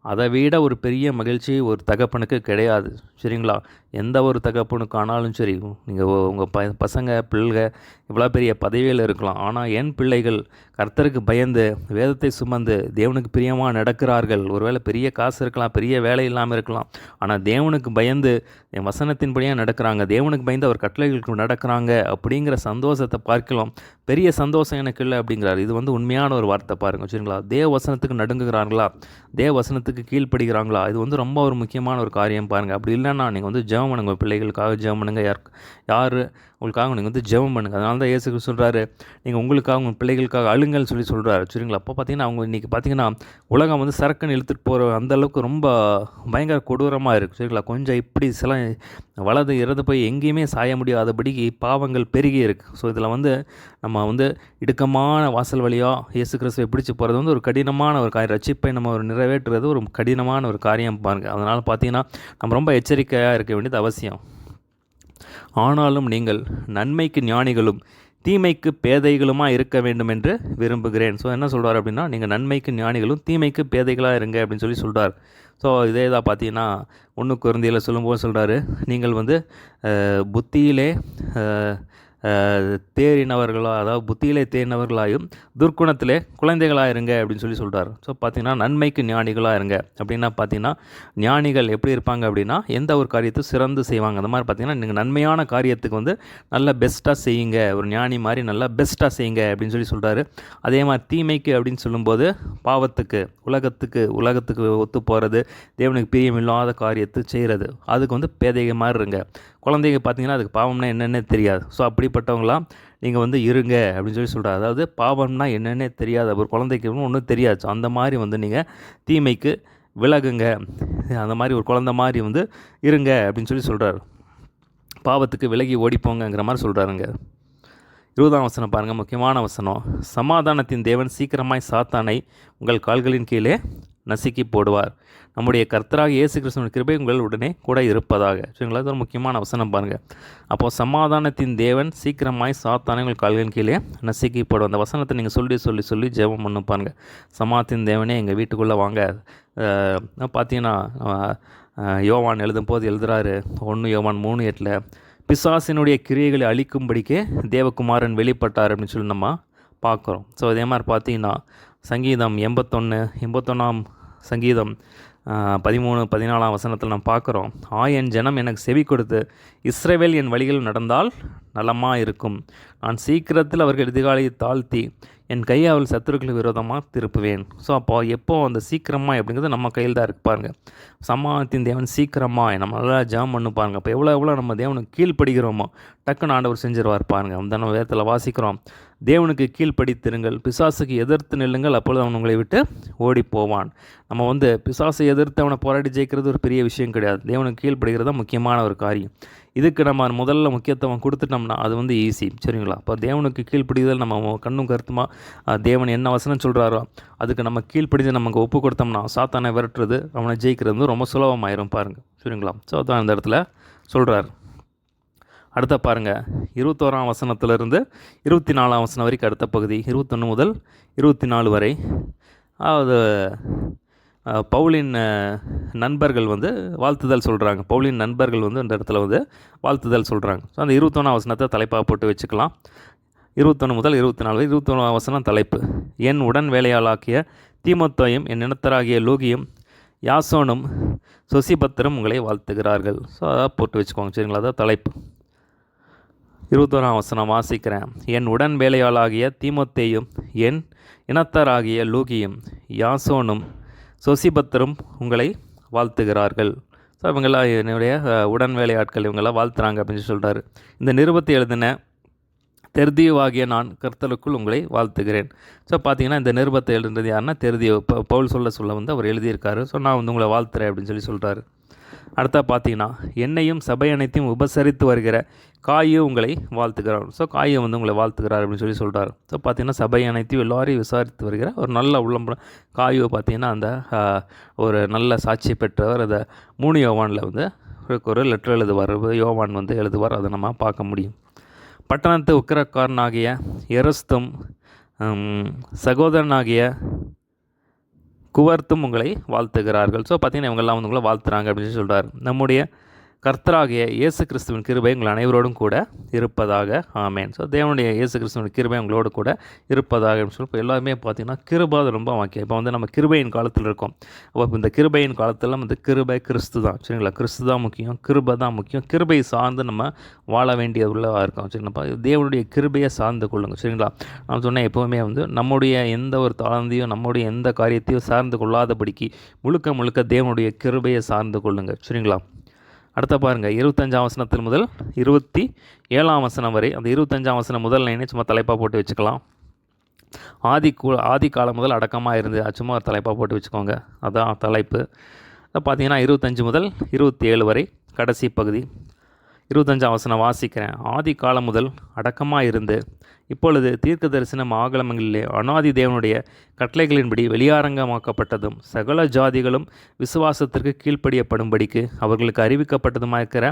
அதை விட ஒரு பெரிய மகிழ்ச்சி ஒரு தகப்பனுக்கு கிடையாது. சரிங்களா? எந்த ஒரு தகப்பனுக்கு ஆனாலும் சரி, நீங்கள் உங்கள் பசங்க பிள்ளைக இவ்வளோ பெரிய பதவியில் இருக்கலாம், ஆனால் என் பிள்ளைகள் கர்த்தருக்கு பயந்து வேதத்தை சுமந்து தேவனுக்கு பிரியமாக நடக்கிறார்கள். ஒருவேளை பெரிய காசு இருக்கலாம், பெரிய வேலை இல்லாமல் இருக்கலாம், ஆனால் தேவனுக்கு பயந்து என் வசனத்தின்படியாக நடக்கிறாங்க, தேவனுக்கு பயந்து அவர் கட்டளைகளுக்கு நடக்கிறாங்க அப்படிங்கிற சந்தோஷத்தை பார்க்கலாம் பெரிய சந்தோஷம் எனக்கு இல்லை அப்படிங்கிறார். இது உண்மையான ஒரு வார்த்தை பாருங்கள், சரிங்களா? தேவ வசனத்துக்கு நடுங்குகிறாங்களா, தேவ வசனத்துக்கு கீழ்ப்படுகிறாங்களா, இது ரொம்ப ஒரு முக்கியமான ஒரு காரியம் பாருங்கள். அப்படி இல்லைன்னா நீங்கள் ஜெபம் பண்ணுங்க, பிள்ளைகளுக்காக ஜெபம் பண்ணுங்கள், யார் உங்களுக்காக நீங்கள் ஜெபம் பண்ணுங்கள். அதனால தான் இயேசு சொல்கிறாரு, நீங்கள் உங்களுக்காக உங்கள் பிள்ளைகளுக்காக அழுங்கன்னு சொல்கிறாரு, சரிங்களா? அப்போ பார்த்தீங்கன்னா அவங்க இன்றைக்கி பார்த்தீங்கன்னா உலகம் சரக்குன்னு இழுத்துட்டு போகிற அந்தளவுக்கு ரொம்ப பயங்கர கொடூரமாக இருக்குது, சரிங்களா? கொஞ்சம் இப்படி சில வலது இடது போய் எங்கேயுமே சாய முடியாதபடிக்கு பாவங்கள் பெருகி இருக்குது. ஸோ இதில் நம்ம இடுக்கமான வாசல் வழியாக இயேசு கிறிஸ்துவை பிடிச்சி போகிறது ஒரு கடினமான ஒரு காரியம். ரட்சிப்பை நம்ம நிறைவேற்றுறது ஒரு கடினமான ஒரு காரியம் பாருங்கள். அதனால் பார்த்தீங்கன்னா நம்ம ரொம்ப எச்சரிக்கையாக இருக்க வேண்டியது அவசியம். ஆனாலும் நீங்கள் நன்மைக்கு ஞானிகளும் தீமைக்கு பேதைகளுமாக இருக்க வேண்டும் என்று விரும்புகிறேன். ஸோ என்ன சொல்கிறார் அப்படின்னா, நீங்கள் நன்மைக்கு ஞானிகளும் தீமைக்கு பேதைகளாக இருங்க அப்படின்னு சொல்கிறார். ஸோ இதே தான் பார்த்தீங்கன்னா 1 கொரிந்தியரில் சொல்லும்போது சொல்கிறாரு, நீங்கள் புத்தியிலே தேறினவர்களாக, அதாவது புத்தியிலே தேறினவர்களாயும் துர்க்குணத்திலே குழந்தைகளாக இருங்க அப்படின்னு சொல்கிறார். ஸோ பார்த்திங்கன்னா நன்மைக்கு ஞானிகளாக இருங்க அப்படின்னா பார்த்தீங்கன்னா ஞானிகள் எப்படி இருப்பாங்க அப்படின்னா எந்த ஒரு காரியத்தை சிறந்து செய்வாங்க. அந்த மாதிரி பார்த்திங்கன்னா நீங்கள் நன்மையான காரியத்துக்கு நல்லா பெஸ்ட்டாக செய்யுங்க, ஒரு ஞானி மாதிரி நல்லா பெஸ்ட்டாக செய்யுங்க அப்படின்னு சொல்கிறாரு. அதே மாதிரி தீமைக்கு அப்படின்னு சொல்லும்போது பாவத்துக்கு, உலகத்துக்கு ஒத்து போகிறது, தேவனுக்கு பிரியமில்லாத காரியத்தை செய்கிறது, அதுக்கு பேதைக மாதிரி இருங்க. குழந்தைங்க பார்த்தீங்கன்னா அதுக்கு பாவம்னா என்னென்னே தெரியாது. ஸோ அப்படிப்பட்டவங்களாம் நீங்கள் இருங்க அப்படின்னு சொல்கிறார். அதாவது பாவம்னா என்னென்னே தெரியாது, ஒரு குழந்தைக்கு ஒன்றும் தெரியாது. ஸோ அந்த மாதிரி நீங்கள் தீமைக்கு விலகுங்க, அந்த மாதிரி ஒரு குழந்தை மாதிரி இருங்க அப்படின்னு சொல்கிறார். பாவத்துக்கு விலகி ஓடிப்போங்கிற மாதிரி சொல்கிறாருங்க. 20ஆம் வசனம் பாருங்கள், முக்கியமான வசனம். சமாதானத்தின் தேவன் சீக்கிரமாய் சாத்தானை உங்கள் கால்களின் கீழே நசுக்கி போடுவார். நம்முடைய கர்த்தராக இயேசு கிறிஸ்துவின் கிருபை உங்கள் உடனே கூட இருப்பதாக. சரிங்களா? இது ஒரு முக்கியமான வசனம் பாருங்கள். அப்போது சமாதானத்தின் தேவன் சீக்கிரமாய் சாத்தானை உங்கள் கால்களின் கீழே நசுக்கி போடுவார். அந்த வசனத்தை நீங்கள் சொல்லி ஜெபம் பண்ணு பாருங்கள். சமாதானத்தின் தேவனே எங்கள் வீட்டுக்குள்ளே வாங்க. பார்த்தீங்கன்னா யோவான் எழுதும் போது எழுதுகிறாரு, 1 யோவான் 3:8, பிசாசினுடைய கிரியைகளை அழிக்கும்படிக்கே தேவகுமாரன் வெளிப்பட்டார் அப்படின்னு நம்ம பார்க்குறோம். ஸோ இதே மாதிரி பார்த்தீங்கன்னா சங்கீதம் 81ஆம் சங்கீதம் 13-14 வசனத்தில் நம்ம பார்க்குறோம், என் ஜனம் எனக்கு செவி கொடுத்து இஸ்ரவேல் என் வழிகள் நடந்தால் நலமாக இருக்கும். நான் சீக்கிரத்தில் அவர்கள் எதிர்காலையை தாழ்த்தி என் கையை அவள் சத்துருக்களுக்கு விரோதமாக திருப்புவேன். ஸோ அப்போ எப்போ அந்த சீக்கிரமாக அப்படிங்கிறது நம்ம கையில் தான் இருக்கு பாருங்கள். சமாதானத்தின் தேவன் சீக்கிரமாக நம்ம நல்லா ஜெபம் பண்ணு பாருங்கள். அப்போ எவ்வளோ நம்ம தேவனுக்கு கீழ்ப்படுகிறோமோ டக்குன்னு ஆண்டவர் செஞ்சிருவார் பாருங்கள். அந்த நம்ம வேதத்தில் வாசிக்கிறோம், தேவனுக்கு கீழ்ப்படித்திருங்கள், பிசாசுக்கு எதிர்த்து நில்லுங்கள், அப்பொழுது அவன் உங்களை விட்டு ஓடி போவான். நம்ம பிசாசை எதிர்த்து அவனை போராடி ஜெயிக்கிறது ஒரு பெரிய விஷயம் கிடையாது. தேவனுக்கு கீழ்ப்படுகிறது தான் முக்கியமான ஒரு காரியம். இதுக்கு நம்ம முதல்ல முக்கியத்துவம் கொடுத்துட்டோம்னா அது ஈஸி, சரிங்களா? அப்போ தேவனுக்கு கீழ்ப்படிதல் நம்ம கண்ணும் கருத்துமா தேவன் என்ன வசனம் சொல்கிறாரோ அதுக்கு நம்ம கீழ்ப்படிஞ்சு நமக்கு ஒப்பு கொடுத்தோம்னா சாத்தானை விரட்டுறது, அவனை ஜெயிக்கிறது ரொம்ப சுலபமாயிரும் பாருங்கள், சரிங்களா? ஸோ அதான் இந்த இடத்துல சொல்கிறார். அடுத்த பாருங்கள், 21ஆம் வசனத்திலிருந்து 24ஆம் வசனம் வரைக்கும் அடுத்த பகுதி, 21 முதல் 24 வரை. அதாவது பவுலின் நண்பர்கள் வாழ்த்துதல் சொல்கிறாங்க. பவுலின் நண்பர்கள் இந்த இடத்துல வாழ்த்துதல் சொல்கிறாங்க. ஸோ அந்த 21ஆம் வசனத்தை தலைப்பாக போட்டு வச்சுக்கலாம். 21 முதல் 24, 21ஆம் வசனம் தலைப்பு, என் உடன் வேலையாளாக்கிய தீமோத்தேயும் என் இனத்தராகிய லூகியும் யாசோனும் சொசிபத்திரம் உங்களை வாழ்த்துகிறார்கள். ஸோ அதான் போட்டு வச்சுக்கோங்க, சரிங்களா? அதான் தலைப்பு. 21ஆம் வசனம் வாசிக்கிறேன். என் உடன் வேலையாளாகிய தீமோத்தேயும் என் இனத்தராகிய லூகியும் யாசோனும் சொசிபத்திரம் உங்களை வாழ்த்துகிறார்கள். ஸோ இவங்கெல்லாம் என்னுடைய உடன் வேலையாட்கள், இவங்கெல்லாம் வாழ்த்துறாங்க அப்படின்னு சொல்கிறாரு. இந்த நிருபத்தை எழுதின தெர்தியுவாகிய நான் கர்த்தருக்குள் உங்களை வாழ்த்துகிறேன். ஸோ பார்த்தீங்கன்னா இந்த நிருபத்தை எழுதுறது யாருன்னா தெர்தியு, பவுல் சொல்ல அவர் எழுதியிருக்காரு. ஸோ நான் உங்களை வாழ்த்துறேன் அப்படின்னு சொல்கிறாரு. அடுத்தா பார்த்தீங்கன்னா என்னையும் சபை அனைத்தையும் உபசரித்து வருகிற காயு உங்களை வாழ்த்துகிறார். ஸோ காயு உங்களை வாழ்த்துகிறார் அப்படின்னு சொல்கிறார். ஸோ பார்த்தீங்கன்னா சபை அனைத்தையும் எல்லாரையும் விசாரித்து வருகிற ஒரு நல்ல உள்ளம் காயுவை பார்த்தீங்கன்னா அந்த ஒரு நல்ல சாட்சி பெற்றவர். அதை 3 யோவானில் ஒரு லெட்டர் எழுதுவார், யோவான் எழுதுவார். அதை நம்ம பார்க்க முடியும். பட்டணத்து உக்கிரக்காரனாகிய எரஸ்தும் சகோதரனாகிய குவர்த்தும் உங்களை வாழ்த்துகிறார்கள். ஸோ பார்த்தீங்கன்னா இவங்கெல்லாம் உங்களை வாழ்த்துறாங்க அப்படின்னு சொல்கிறார். நம்முடைய கர்த்தராகிய இயேசு கிறிஸ்துவின் கிருபை உங்கள் அனைவரோடும் கூட இருப்பதாக. ஆமேன். ஸோ தேவனுடைய இயேசு கிறிஸ்துவின் கிருபை உங்களோடு கூட இருப்பதாக சொல்லி இப்போ எல்லாருமே பார்த்திங்கன்னா கிருபை அது ரொம்ப முக்கியம். இப்போ வந்து நம்ம கிருபையின் காலத்தில் இருக்கோம். அப்போ இந்த கிருபையின் காலத்தில் வந்து கிருபை கிறிஸ்து தான், சரிங்களா? கிறிஸ்து தான் முக்கியம், கிருபை தான் முக்கியம். கிருபை சார்ந்து நம்ம வாழ வேண்டிய உள்ளதாக இருக்கோம், சரிங்களா? தேவனுடைய கிருபையை சார்ந்து கொள்ளுங்கள், சரிங்களா? நான் சொன்னேன் எப்போவுமே வந்து நம்முடைய எந்த ஒரு தாழ்ந்தையும் நம்முடைய எந்த காரியத்தையும் சார்ந்து கொள்ளாதபடிக்கு முழுக்க முழுக்க தேவனுடைய கிருபையை சார்ந்து கொள்ளுங்கள், சரிங்களா? அடுத்த பாருங்கள், 25ஆம் வசனத்தில் முதல் 27ஆம் வசனம் வரை. அந்த 25ஆம் வசனம் முதல் லைனே சும்மா தலைப்பாக போட்டு வச்சுக்கலாம். ஆதி காலம் முதல் அடக்கமாக இருந்து சும்மா ஒரு தலைப்பாக போட்டு வச்சுக்கோங்க, அதான் தலைப்பு. பார்த்தீங்கன்னா 25 முதல் 27 வரை கடைசி பகுதி. 25ஆம் வசனம் வாசிக்கிறேன். ஆதி காலம் முதல் அடக்கமாக இருந்து இப்பொழுது தீர்க்க தரிசனம் ஆகமங்களிலே அநாதி தேவனுடைய கட்டளைகளின்படி வெளியாரங்கமாக்கப்பட்டதும் சகல ஜாதிகளும் விசுவாசத்திற்கு கீழ்ப்படியப்படும்படிக்கு அவர்களுக்கு அறிவிக்கப்பட்டதுமாயிருக்கிற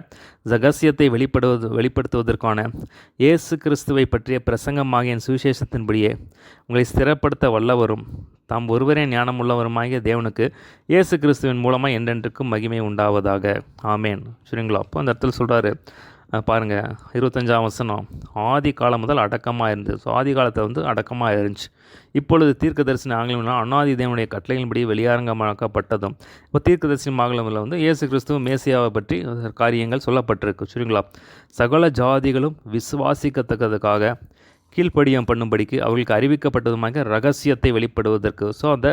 ரகசியத்தை வெளிப்படுத்துவதற்கான இயேசு கிறிஸ்துவை பற்றிய பிரசங்கமாகிய சுவிசேஷத்தின்படியே உங்களை ஸ்திரப்படுத்த வல்லவரும் தாம் ஒருவரே ஞானமுள்ளவருமாகிய தேவனுக்கு இயேசு கிறிஸ்துவின் மூலமாக என்றென்றுக்கும் மகிமை உண்டாவதாக. ஆமேன். சரிங்களா? அப்போ அந்த இடத்துல சொல்கிறாரு பாருங்கள், 25ஆம் வசனம். ஆதி காலம் முதல் அடக்கமாக இருந்தது. ஸோ ஆதி காலத்தில் வந்து அடக்கமாக இருந்துச்சு. இப்பொழுது தீர்க்க தரிசன ஆங்கிலம்னா அநாதி தேவனுடைய கட்டளையின்படி வெளியாரங்கமாக்கப்பட்டதும். இப்போ தீர்க்க தரிசன ஆங்கிலமில் வந்து இயேசு கிறிஸ்துவ மேசியாவை பற்றி காரியங்கள் சொல்லப்பட்டிருக்கு, சரிங்களா? சகல ஜாதிகளும் விசுவாசிக்கத்தக்கதுக்காக கீழ்ப்படியம் பண்ணும்படிக்கு அவர்களுக்கு அறிவிக்கப்பட்டதுமாக ரகசியத்தை வெளிப்படுவதற்கு. ஸோ அந்த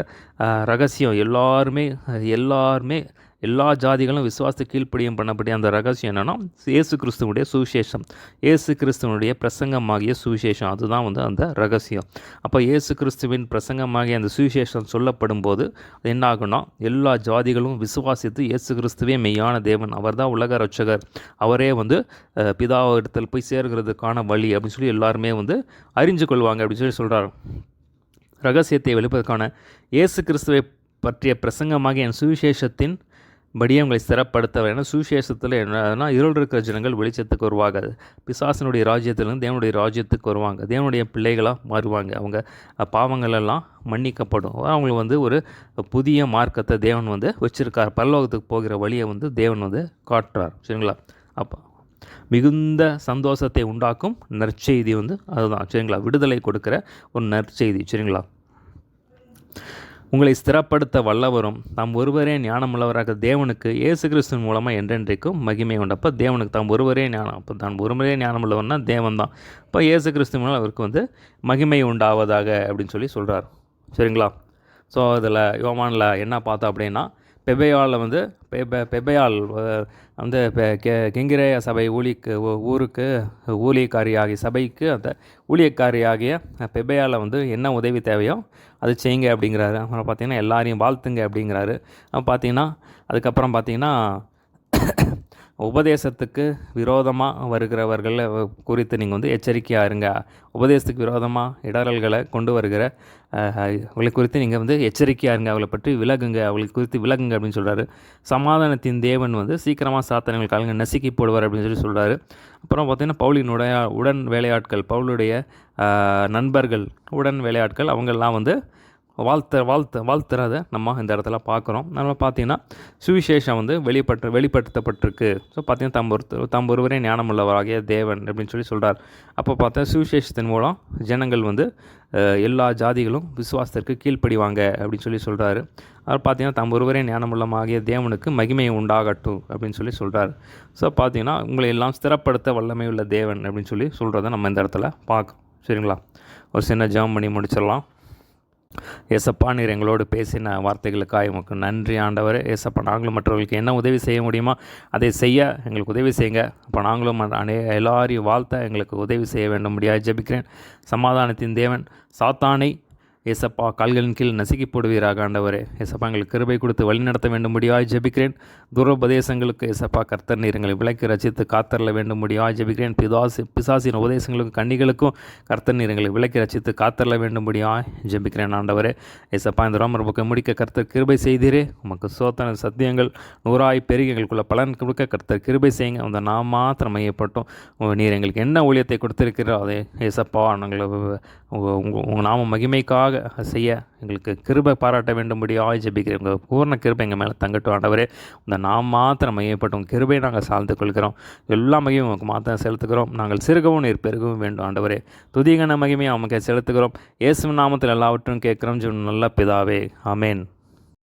ரகசியம் எல்லாருமே எல்லா ஜாதிகளும் விசுவாசத்தை கீழ்ப்படியும் பண்ணபடி அந்த ரகசியம் என்னென்னா இயேசு கிறிஸ்துவனுடைய சுவிசேஷம், இயேசு கிறிஸ்துவனுடைய பிரசங்கமாகிய சுவிசேஷம், அதுதான் வந்து அந்த ரகசியம். அப்போ இயேசு கிறிஸ்துவின் பிரசங்கமாகிய அந்த சுவிசேஷம் சொல்லப்படும் போது என்ன ஆகுனா எல்லா ஜாதிகளும் விசுவாசித்து இயேசு கிறிஸ்துவே மெய்யான தேவன், அவர் தான் உலக ரட்சகர், அவரே வந்து பிதாவிடத்தில் போய் சேர்கிறதுக்கான வழி அப்படின்னு சொல்லி எல்லாருமே வந்து அறிஞ்சு கொள்வாங்க அப்படின்னு சொல்லி சொல்கிறார். ரகசியத்தை வெளிப்பதற்கான இயேசு கிறிஸ்துவை பற்றிய பிரசங்கமாகிய என் சுவிசேஷத்தின் படியே உங்களை ஸ்திரப்படுத்த. ஏன்னா சுவிசேஷத்தில் என்னன்னா இருள் இருக்கிற ஜனங்கள் வெளிச்சத்துக்கு வருவாங்க, பிசாசனுடைய ராஜ்யத்திலிருந்து தேவனுடைய ராஜ்யத்துக்கு வருவாங்க, தேவனுடைய பிள்ளைகளாக மாறுவாங்க, அவங்க பாவங்கள் எல்லாம் மன்னிக்கப்படும். அவங்களுக்கு வந்து ஒரு புதிய மார்க்கத்தை தேவன் வந்து வச்சுருக்கார், பரலோகத்துக்கு போகிற வழியை வந்து தேவன் வந்து காட்டுறார், சரிங்களா? அப்போ மிகுந்த சந்தோஷத்தை உண்டாக்கும் நற்செய்தி வந்து அதுதான், சரிங்களா? விடுதலை கொடுக்குற ஒரு நற்செய்தி, சரிங்களா? உங்களை ஸ்திரப்படுத்த வல்லவரும் தாம் ஒருவரே ஞானமுள்ளவராக தேவனுக்கு இயேசு கிறிஸ்துவின் மூலமாக என்றென்றைக்கும் மகிமை உண்டு. அப்போ தேவனுக்கு தாம் ஒருவரே ஞானம், அப்போ தான் ஒருவரே ஞானமுள்ளவர்னா தேவன் தான். இப்போ இயேசு கிறிஸ்து மூலம் அவருக்கு வந்து மகிமை உண்டாவதாக அப்படின்னு சொல்லி சொல்கிறார், சரிங்களா? ஸோ அதில் யோவானில் என்ன பார்த்தோம் அப்படின்னா பெபையால் வந்து பெபையால் வந்து கெங்கிரேய சபை ஊருக்கு ஊழியக்காரியாகிய சபைக்கு அந்த ஊழியக்காரியாகிய பெபையால் வந்து என்ன உதவி தேவையோ அது செய்யுங்க அப்படிங்கிறாரு. அப்புறம் பார்த்திங்கன்னா எல்லாரையும் வாழ்த்துங்க அப்படிங்கிறாரு. பார்த்திங்கன்னா அதுக்கப்புறம் பார்த்திங்கன்னா உபதேசத்துக்கு விரோதமாக வருகிறவர்கள் குறித்து நீங்கள் வந்து எச்சரிக்கையாக இருங்க. உபதேசத்துக்கு விரோதமாக இடரல்களை கொண்டு வருகிற அவளை குறித்து நீங்கள் வந்து எச்சரிக்கையாக இருங்க, அவளை பற்றி விலகுங்க, அவளுக்கு குறித்து விலகுங்க அப்படின்னு சொல்கிறாரு. சமாதானத்தின் தேவன் வந்து சீக்கிரமாக சாத்தான்கள் காலங்கள் நசுக்கி போடுவார் அப்படின்னு சொல்லி சொல்கிறாரு. அப்புறம் பார்த்திங்கன்னா பவுலினுடைய உடன் வேலையாட்கள், பவுலுடைய நண்பர்கள், உடன் வேலையாட்கள் அவங்கெல்லாம் வந்து வாழ்த்துறதை நம்ம இந்த இடத்துல பார்க்குறோம். நம்ம பார்த்திங்கன்னா சுவிசேஷம் வந்து வெளிப்படுத்தப்பட்டிருக்கு. ஸோ பார்த்திங்கன்னா தம் ஒருவரே ஞானமுள்ளவராகிய தேவன் அப்படின்னு சொல்லி சொல்கிறார். அப்போ பார்த்தா சுவிசேஷத்தின் மூலம் ஜனங்கள் வந்து எல்லா ஜாதிகளும் விசுவாசத்திற்கு கீழ்ப்படிவாங்க அப்படின்னு சொல்லி சொல்கிறாரு. அவர் பார்த்திங்கன்னா தம் ஒருவரே ஞானமுள்ளமாகிய தேவனுக்கு மகிமை உண்டாகட்டும் அப்படின்னு சொல்லி சொல்கிறார். ஸோ பார்த்திங்கன்னா உங்களை எல்லாம் ஸ்திரப்படுத்த வல்லமை உள்ள தேவன் அப்படின்னு சொல்லி சொல்கிறத நம்ம இந்த இடத்துல பார்க்கணும், சரிங்களா? ஒரு சின்ன ஜெபம் பண்ணி முடிச்சிடலாம். ஏசப்பா, நீர் எங்களோடு பேசின வார்த்தைகளுக்காக உமக்கு நன்றி ஆண்டவரே. ஏசப்பா, நாங்களும் மற்றவர்களுக்கு என்ன உதவி செய்ய முடியுமோ அதை செய்ய எங்களுக்கு உதவி செய்யுங்க. அப்போ நாங்களும் எல்லாரையும் வாழ்த்த எங்களுக்கு உதவி செய்ய வேண்டும் முடியாது ஜெபிக்கிறேன். சமாதானத்தின் தேவன் சாத்தானை ஏசப்பா கால்களின் கீழ் நசுக்கி போடுவீராக ஆண்டவரே. ஏசப்பா எங்களுக்கு கிருபை கொடுத்து வழிநடத்த வேண்டும் முடியாது ஜெபிக்கிறேன். துரோபதேசங்களுக்கு ஏசப்பா கர்த்தர் நீர் எங்களை விலக்கி ரசித்து காத்தரல வேண்டும் முடியாது ஜெபிக்கிறேன். பிசாசின் உபதேசங்களுக்கும் கண்ணிகளுக்கும் கர்த்தர் நீர் எங்களை விலக்கி ரசித்து காத்தரல வேண்டும் முடியாது ஜெபிக்கிறேன் ஆண்டவரே. ஏசப்பா இந்த ரோமர் புக்கை முடிக்க கர்த்தர் கிருபை செய்தீரே. உமக்கு சோத்தன சத்தியங்கள் 100 பெருகி எங்களுக்குள்ள பலன் கொடுக்க கர்த்தர் கிருபை செய்யுங்க. அந்த நாம் மாத்திரம் மையப்பட்டோம். நீர் எங்களுக்கு என்ன ஊழியத்தை கொடுத்திருக்கிறோ அதே ஏசப்பா நாங்கள் உங்கள் நாம மகிமைக்காக சிறப்பாக செய்ய எங்களுக்கு கிருபை பாராட்ட வேண்டும்படியாக ஜெபிக்கிறேன். உங்கள் பூர்ண கிருபை எங்கள் மேலே தங்கட்டும் ஆண்டவரே. இந்த நாம் மாத்திரம் மையப்பட்டோம் கிருபையை நாங்கள் சார்ந்து கொள்கிறோம். எல்லா மகிமையும் உமக்கு மாத்திரம் செலுத்துகிறோம். நாங்கள் சிறுகவும் நீர் பெருகவும் வேண்டும் ஆண்டவரே. துதிகன மகிமையை உமக்கு செலுத்துகிறோம். இயேசுவின் நாமத்தில் எல்லாவற்றையும் கேட்கிறோம் நல்ல பிதாவே. ஆமென்.